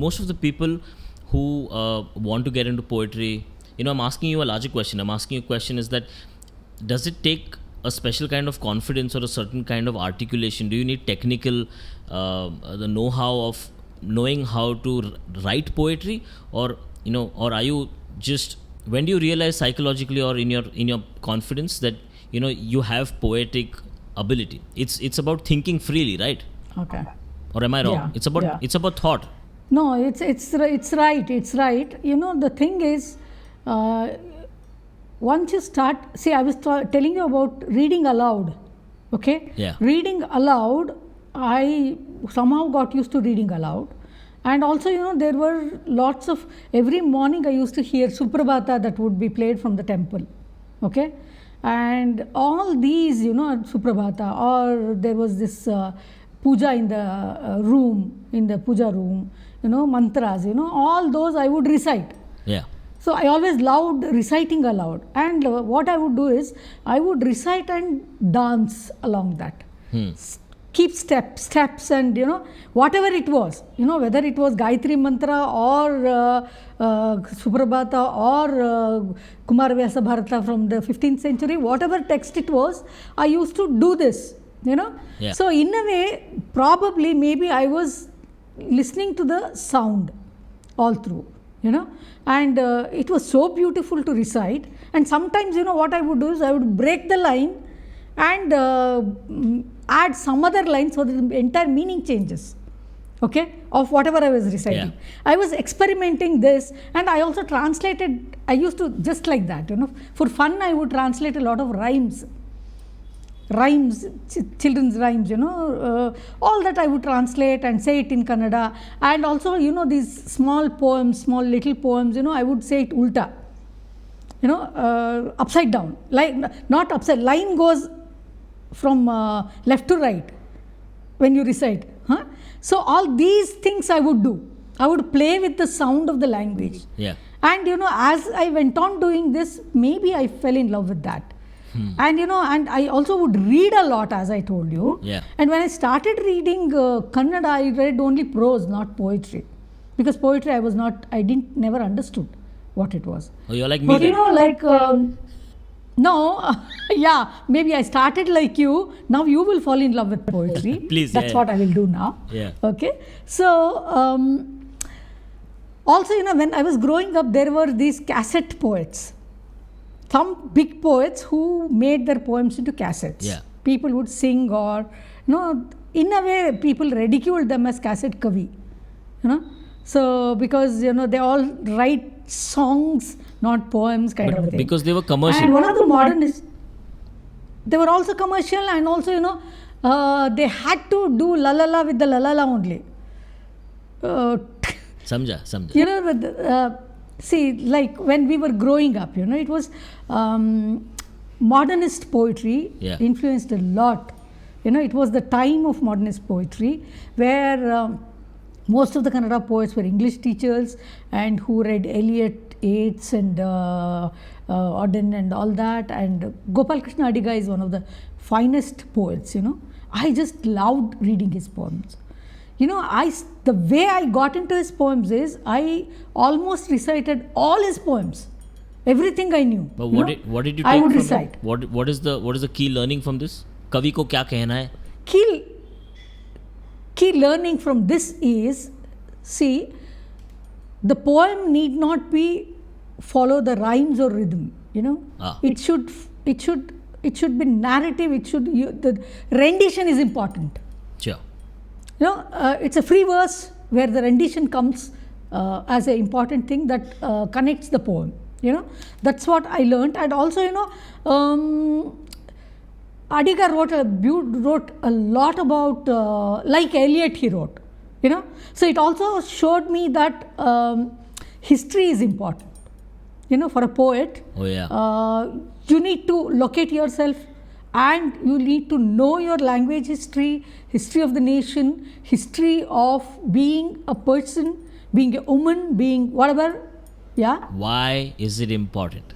Most of the people who want to get into poetry, I'm asking you a larger question. I'm asking you a question is that, does it take a special kind of confidence or a certain kind of articulation? Do you need technical, the know-how of knowing how to write poetry, or are you just, when do you realize psychologically or in your confidence that you have poetic ability? It's about thinking freely, right? Okay. Or am I wrong? Yeah. It's about thought. No, it's right. It's right. The thing is, once you start, see, I was telling you about reading aloud. Okay. Yeah. Reading aloud, I somehow got used to reading aloud, and also there were lots of, every morning I used to hear Suprabhata that would be played from the temple. Okay. And all these, Suprabhata, or there was this puja in the room, in the puja room, mantras, all those I would recite. Yeah. So I always loved reciting aloud, and what I would do is I would recite and dance along that. Keep steps, and whatever it was, whether it was Gayatri Mantra or Suprabhata or Kumarvyasa Bharata from the 15th century, whatever text it was, I used to do this, Yeah. So in a way, probably maybe I was listening to the sound all through, and it was so beautiful to recite. And sometimes, what I would do is I would break the line and add some other line so that the entire meaning changes, okay, of whatever I was reciting. Yeah. I was experimenting this, and I also translated, I used to just like that, for fun I would translate a lot of rhymes, children's rhymes, all that I would translate and say it in Kannada. And also, these small little poems, I would say it ulta, upside down, like not upside, line goes from left to right when you recite. So all these things I would do. I would play with the sound of the language. Yeah. And as I went on doing this, maybe I fell in love with that. And and I also would read a lot, as I told you. Yeah. And when I started reading Kannada, I read only prose, not poetry, because poetry I never understood what it was. Oh, you're like me. But no, yeah, maybe I started like you. Now you will fall in love with poetry. Please. That's what I will do now. Yeah. Okay. So also, when I was growing up, there were these cassette poets. Some big poets who made their poems into cassettes. Yeah. People would sing, or in a way people ridiculed them as cassette kavi. So because they all write songs, not poems, kind of thing. Because they were commercial. And one of the modernists, they were also commercial, and also they had to do la la la with the la la la only. Samjha. See, like when we were growing up, it was modernist poetry. Yeah. Influenced a lot. It was the time of modernist poetry where most of the Kannada poets were English teachers, and who read Eliot, Yeats and Auden and all that. And Gopal Krishna Adiga is one of the finest poets. I just loved reading his poems. The way I got into his poems is I almost recited all his poems, everything I knew. But what did you take I would from recite. What is the key learning from this? Kavi ko kya kehna hai? Key learning from this is, see, the poem need not be follow the rhymes or rhythm. It should be narrative. The rendition is important. Sure. It's a free verse where the rendition comes as an important thing that connects the poem. That's what I learned. And also, Adiga wrote a lot about, like Eliot he wrote, So it also showed me that history is important, for a poet. Oh, yeah. You need to locate yourself, and you need to know your language history of the nation, history of being a person, being a woman, being whatever. Yeah. Why is it important?